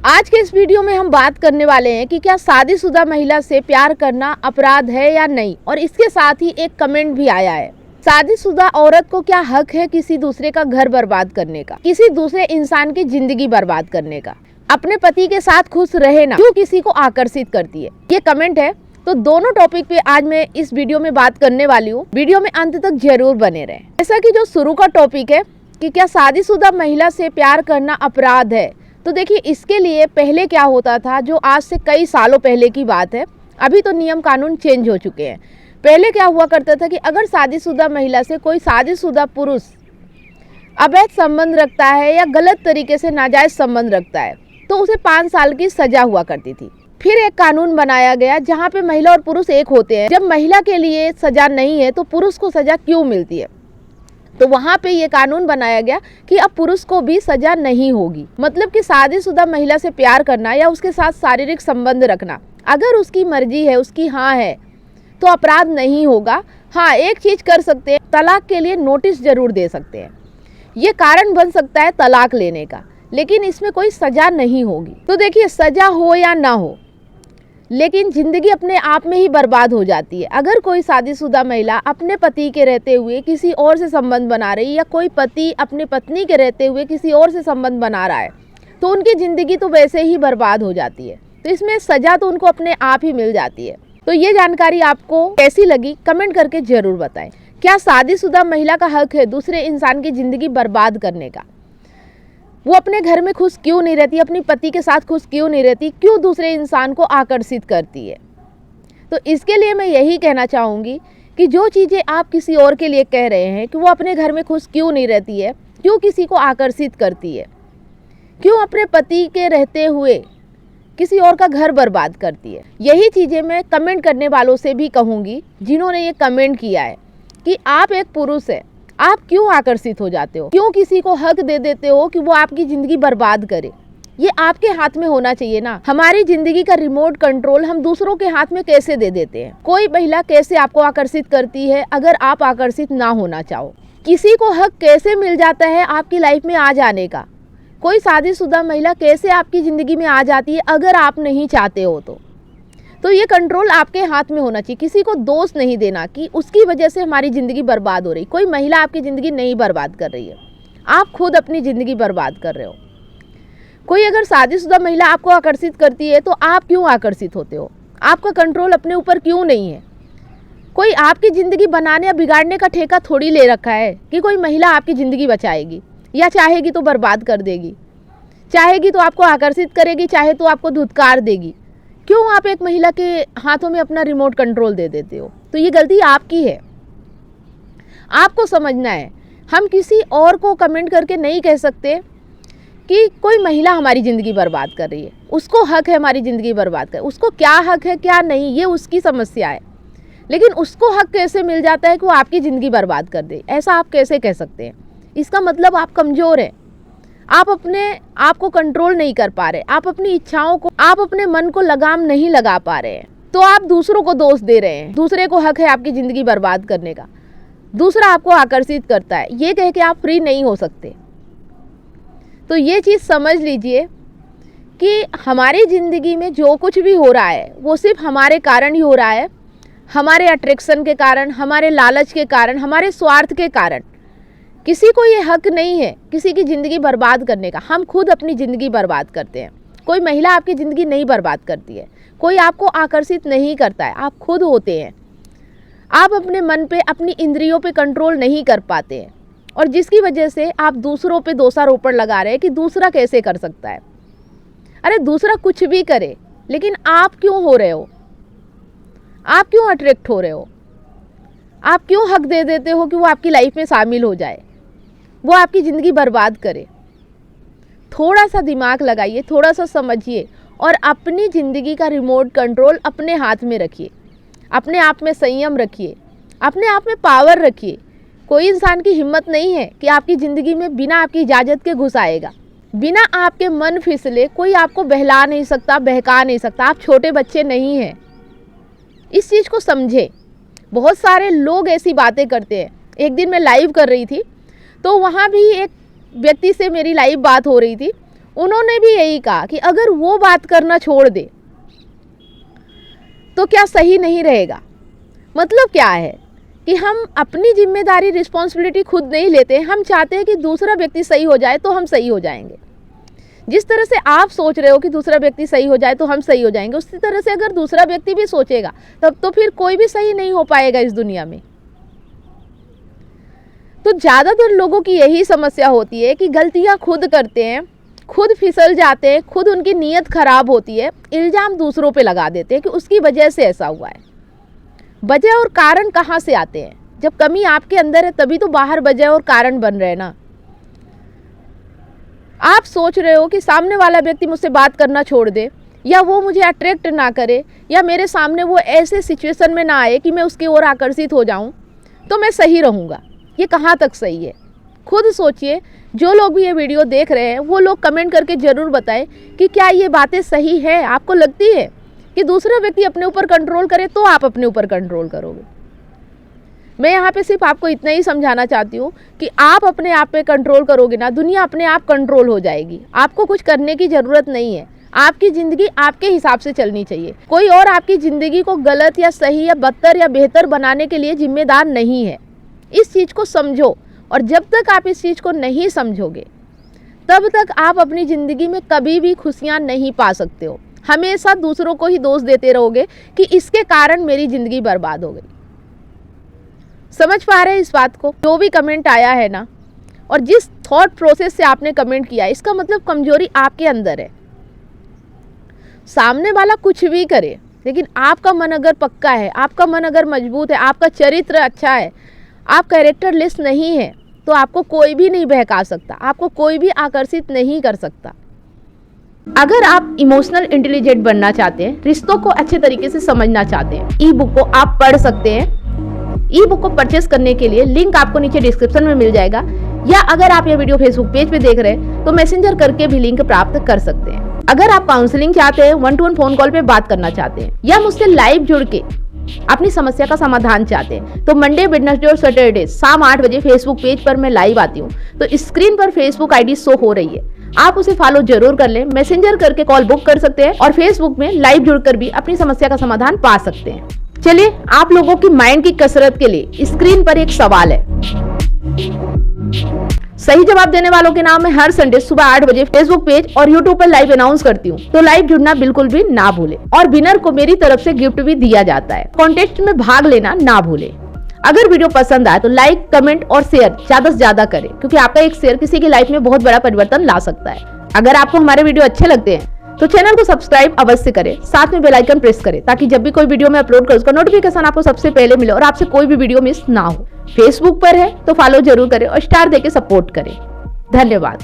आज के इस वीडियो में हम बात करने वाले हैं कि क्या शादीशुदा महिला से प्यार करना अपराध है या नहीं, और इसके साथ ही एक कमेंट भी आया है। शादीशुदा औरत को क्या हक है किसी दूसरे का घर बर्बाद करने का, किसी दूसरे इंसान की जिंदगी बर्बाद करने का? अपने पति के साथ खुश रहे ना, क्यों किसी को आकर्षित करती है? ये कमेंट है। तो दोनों टॉपिक पे आज मैं इस वीडियो में बात करने वाली हूँ। वीडियो में अंत तक जरूर बने रहें। जैसा कि जो शुरू का टॉपिक है कि क्या शादीशुदा महिला से प्यार करना अपराध है, तो देखिए इसके लिए पहले क्या होता था, जो आज से कई सालों पहले की बात है। अभी तो नियम कानून चेंज हो चुके हैं। पहले क्या हुआ करता था कि अगर शादीशुदा महिला से कोई शादीशुदा पुरुष अवैध संबंध रखता है या गलत तरीके से नाजायज संबंध रखता है तो उसे 5 साल की सजा हुआ करती थी। फिर एक कानून बनाया गया जहाँ पे महिला और पुरुष एक होते हैं। जब महिला के लिए सजा नहीं है तो पुरुष को सजा क्यों मिलती है? तो वहाँ पे ये कानून बनाया गया कि अब पुरुष को भी सजा नहीं होगी। मतलब कि शादीशुदा महिला से प्यार करना या उसके साथ शारीरिक संबंध रखना अगर उसकी मर्जी है, उसकी हाँ है, तो अपराध नहीं होगा। हाँ, एक चीज़ कर सकते हैं, तलाक के लिए नोटिस जरूर दे सकते हैं। ये कारण बन सकता है तलाक लेने का, लेकिन इसमें कोई सजा नहीं होगी। तो देखिए, सजा हो या ना हो, लेकिन ज़िंदगी अपने आप में ही बर्बाद हो जाती है। अगर कोई शादीशुदा महिला अपने पति के रहते हुए किसी और से संबंध बना रही, या कोई पति अपने पत्नी के रहते हुए किसी और से संबंध बना रहा है, तो उनकी ज़िंदगी तो वैसे ही बर्बाद हो जाती है। तो इसमें सज़ा तो उनको अपने आप ही मिल जाती है। तो ये जानकारी आपको कैसी लगी, कमेंट करके ज़रूर बताएं। क्या शादीशुदा महिला का हक है दूसरे इंसान की ज़िंदगी बर्बाद करने का? वो अपने घर में खुश क्यों नहीं रहती, अपनी पति के साथ खुश क्यों नहीं रहती, क्यों दूसरे इंसान को आकर्षित करती है? तो इसके लिए मैं यही कहना चाहूँगी कि जो चीज़ें आप किसी और के लिए कह रहे हैं कि वो अपने घर में खुश क्यों नहीं रहती है, क्यों किसी को आकर्षित करती है, क्यों अपने पति के रहते हुए किसी और का घर बर्बाद करती है, यही चीज़ें मैं कमेंट करने वालों से भी कहूँगी जिन्होंने ये कमेंट किया है कि आप एक पुरुष है, आप क्यों आकर्षित हो जाते हो, क्यों किसी को हक दे देते हो कि वो आपकी ज़िंदगी बर्बाद करे? ये आपके हाथ में होना चाहिए ना। हमारी ज़िंदगी का रिमोट कंट्रोल हम दूसरों के हाथ में कैसे दे देते हैं? कोई महिला कैसे आपको आकर्षित करती है अगर आप आकर्षित ना होना चाहो? किसी को हक कैसे मिल जाता है आपकी लाइफ में आ जाने का? कोई शादीशुदा महिला कैसे आपकी ज़िंदगी में आ जाती है अगर आप नहीं चाहते हो? तो ये कंट्रोल आपके हाथ में होना चाहिए। किसी को दोष नहीं देना कि उसकी वजह से हमारी ज़िंदगी बर्बाद हो रही। कोई महिला आपकी ज़िंदगी नहीं बर्बाद कर रही है, आप खुद अपनी ज़िंदगी बर्बाद कर रहे हो। कोई अगर शादीशुदा महिला आपको आकर्षित करती है तो आप क्यों आकर्षित होते हो? आपका कंट्रोल अपने ऊपर क्यों नहीं है? कोई आपकी ज़िंदगी बनाने या बिगाड़ने का ठेका थोड़ी ले रखा है कि कोई महिला आपकी ज़िंदगी बचाएगी, या चाहेगी तो बर्बाद कर देगी, चाहेगी तो आपको आकर्षित करेगी, चाहे तो आपको धुतकार देगी। क्यों आप एक महिला के हाथों में अपना रिमोट कंट्रोल दे देते हो? तो ये गलती आपकी है, आपको समझना है। हम किसी और को कमेंट करके नहीं कह सकते कि कोई महिला हमारी ज़िंदगी बर्बाद कर रही है, उसको हक है हमारी ज़िंदगी बर्बाद कर। उसको क्या हक है क्या नहीं, ये उसकी समस्या है, लेकिन उसको हक कैसे मिल जाता है कि वो आपकी ज़िंदगी बर्बाद कर दे? ऐसा आप कैसे कह सकते हैं? इसका मतलब आप कमज़ोर हैं, आप अपने आप को कंट्रोल नहीं कर पा रहे, आप अपनी इच्छाओं को, आप अपने मन को लगाम नहीं लगा पा रहे हैं। तो आप दूसरों को दोष दे रहे हैं। दूसरे को हक है आपकी ज़िंदगी बर्बाद करने का, दूसरा आपको आकर्षित करता है, ये कह के आप फ्री नहीं हो सकते। तो ये चीज़ समझ लीजिए कि हमारी ज़िंदगी में जो कुछ भी हो रहा है वो सिर्फ हमारे कारण ही हो रहा है, हमारे अट्रैक्शन के कारण, हमारे लालच के कारण, हमारे स्वार्थ के कारण। किसी को ये हक नहीं है किसी की ज़िंदगी बर्बाद करने का। हम खुद अपनी ज़िंदगी बर्बाद करते हैं। कोई महिला आपकी ज़िंदगी नहीं बर्बाद करती है, कोई आपको आकर्षित नहीं करता है, आप खुद होते हैं। आप अपने मन पे, अपनी इंद्रियों पे कंट्रोल नहीं कर पाते हैं, और जिसकी वजह से आप दूसरों पे दोषारोपण लगा रहे हैं कि दूसरा कैसे कर सकता है। अरे दूसरा कुछ भी करे, लेकिन आप क्यों हो रहे हो? आप क्यों अट्रैक्ट हो रहे हो? आप क्यों हक दे देते हो कि वो आपकी लाइफ में शामिल हो जाए, वो आपकी ज़िंदगी बर्बाद करे? थोड़ा सा दिमाग लगाइए, थोड़ा सा समझिए, और अपनी ज़िंदगी का रिमोट कंट्रोल अपने हाथ में रखिए। अपने आप में संयम रखिए, अपने आप में पावर रखिए। कोई इंसान की हिम्मत नहीं है कि आपकी ज़िंदगी में बिना आपकी इजाज़त के घुस आएगा, बिना आपके मन फिसले कोई आपको बहला नहीं सकता, बहका नहीं सकता। आप छोटे बच्चे नहीं हैं, इस चीज़ को समझे। बहुत सारे लोग ऐसी बातें करते हैं। एक दिन मैं लाइव कर रही थी तो वहाँ भी एक व्यक्ति से मेरी लाइव बात हो रही थी। उन्होंने भी यही कहा कि अगर वो बात करना छोड़ दे तो क्या सही नहीं रहेगा। मतलब क्या है कि हम अपनी जिम्मेदारी रिस्पॉन्सिबिलिटी खुद नहीं लेते, हम चाहते हैं कि दूसरा व्यक्ति सही हो जाए तो हम सही हो जाएंगे। जिस तरह से आप सोच रहे हो कि दूसरा व्यक्ति सही हो जाए तो हम सही हो जाएंगे, उसी तरह से अगर दूसरा व्यक्ति भी सोचेगा तब तो फिर कोई भी सही नहीं हो पाएगा इस दुनिया में। तो ज़्यादातर लोगों की यही समस्या होती है कि गलतियां खुद करते हैं, खुद फिसल जाते हैं, खुद उनकी नीयत खराब होती है, इल्ज़ाम दूसरों पे लगा देते हैं कि उसकी वजह से ऐसा हुआ है। वजह और कारण कहाँ से आते हैं? जब कमी आपके अंदर है तभी तो बाहर वजह और कारण बन रहे हैं ना। आप सोच रहे हो कि सामने वाला व्यक्ति मुझसे बात करना छोड़ दे, या वो मुझे अट्रैक्ट ना करे, या मेरे सामने वो ऐसे सिचुएशन में ना आए कि मैं उसकी ओर आकर्षित हो जाऊं, तो मैं सही रहूँगा। ये कहाँ तक सही है? खुद सोचिए। जो लोग भी ये वीडियो देख रहे हैं वो लोग कमेंट करके ज़रूर बताएं कि क्या ये बातें सही है। आपको लगती है कि दूसरा व्यक्ति अपने ऊपर कंट्रोल करे तो आप अपने ऊपर कंट्रोल करोगे? मैं यहाँ पे सिर्फ आपको इतना ही समझाना चाहती हूँ कि आप अपने आप पे कंट्रोल करोगे ना, दुनिया अपने आप कंट्रोल हो जाएगी। आपको कुछ करने की ज़रूरत नहीं है। आपकी ज़िंदगी आपके हिसाब से चलनी चाहिए। कोई और आपकी ज़िंदगी को गलत या सही या बदतर या बेहतर बनाने के लिए जिम्मेदार नहीं है। इस चीज़ को समझो, और जब तक आप इस चीज़ को नहीं समझोगे तब तक आप अपनी ज़िंदगी में कभी भी खुशियाँ नहीं पा सकते हो। हमेशा दूसरों को ही दोष देते रहोगे कि इसके कारण मेरी ज़िंदगी बर्बाद हो गई। समझ पा रहे हैं इस बात को? जो भी कमेंट आया है ना, और जिस थॉट प्रोसेस से आपने कमेंट किया, इसका मतलब कमजोरी आपके अंदर है। सामने वाला कुछ भी करे, लेकिन आपका मन अगर पक्का है, आपका मन अगर मजबूत है, आपका चरित्र अच्छा है, आप कैरेक्टरलेस नहीं है, तो आपको कोई भी नहीं बहका सकता, आपको कोई भी आकर्षित नहीं कर सकता। अगर आप इमोशनल इंटेलिजेंट बनना चाहते हैं, रिश्तों को अच्छे तरीके से समझना चाहते हैं, ई बुक को आप पढ़ सकते हैं। ई बुक को परचेस करने के लिए लिंक आपको नीचे डिस्क्रिप्शन में मिल जाएगा, या अगर आप ये वीडियो फेसबुक पेज पे देख रहे हैं तो मैसेंजर करके भी लिंक प्राप्त कर सकते हैं। अगर आप काउंसलिंग चाहते हैं, 1-to-1 फोन कॉल पे बात करना चाहते हैं, या मुझसे लाइव जुड़ के अपनी समस्या का समाधान चाहते हैं, तो मंडे, वेडनेसडे और सैटरडे शाम 8 बजे फेसबुक पेज पर मैं लाइव आती हूँ। तो स्क्रीन पर फेसबुक आईडी शो हो रही है, आप उसे फॉलो जरूर कर लें। मैसेंजर करके कॉल बुक कर सकते हैं और फेसबुक में लाइव जुड़कर भी अपनी समस्या का समाधान पा सकते हैं। चलिए, आप लोगों की माइंड की कसरत के लिए स्क्रीन पर एक सवाल है। सही जवाब देने वालों के नाम मैं हर संडे सुबह 8 बजे फेसबुक पेज और यूट्यूब पर लाइव अनाउंस करती हूँ, तो लाइव जुड़ना बिल्कुल भी ना भूले। और विनर को मेरी तरफ से गिफ्ट भी दिया जाता है। कॉन्टेस्ट में भाग लेना ना भूले। अगर वीडियो पसंद आए तो लाइक, कमेंट और शेयर ज्यादा से ज्यादा करें, क्योंकि आपका एक शेयर किसी की लाइफ में बहुत बड़ा परिवर्तन ला सकता है। अगर आपको हमारे वीडियो अच्छे लगते हैं तो चैनल को सब्सक्राइब अवश्य करें, साथ में बेल आइकन प्रेस करें, ताकि जब भी कोई वीडियो मैं अपलोड करूं उसका नोटिफिकेशन आपको सबसे पहले मिले और आपसे कोई भी वीडियो मिस ना हो। फेसबुक पर है तो फॉलो जरूर करें और स्टार देके सपोर्ट करें। धन्यवाद।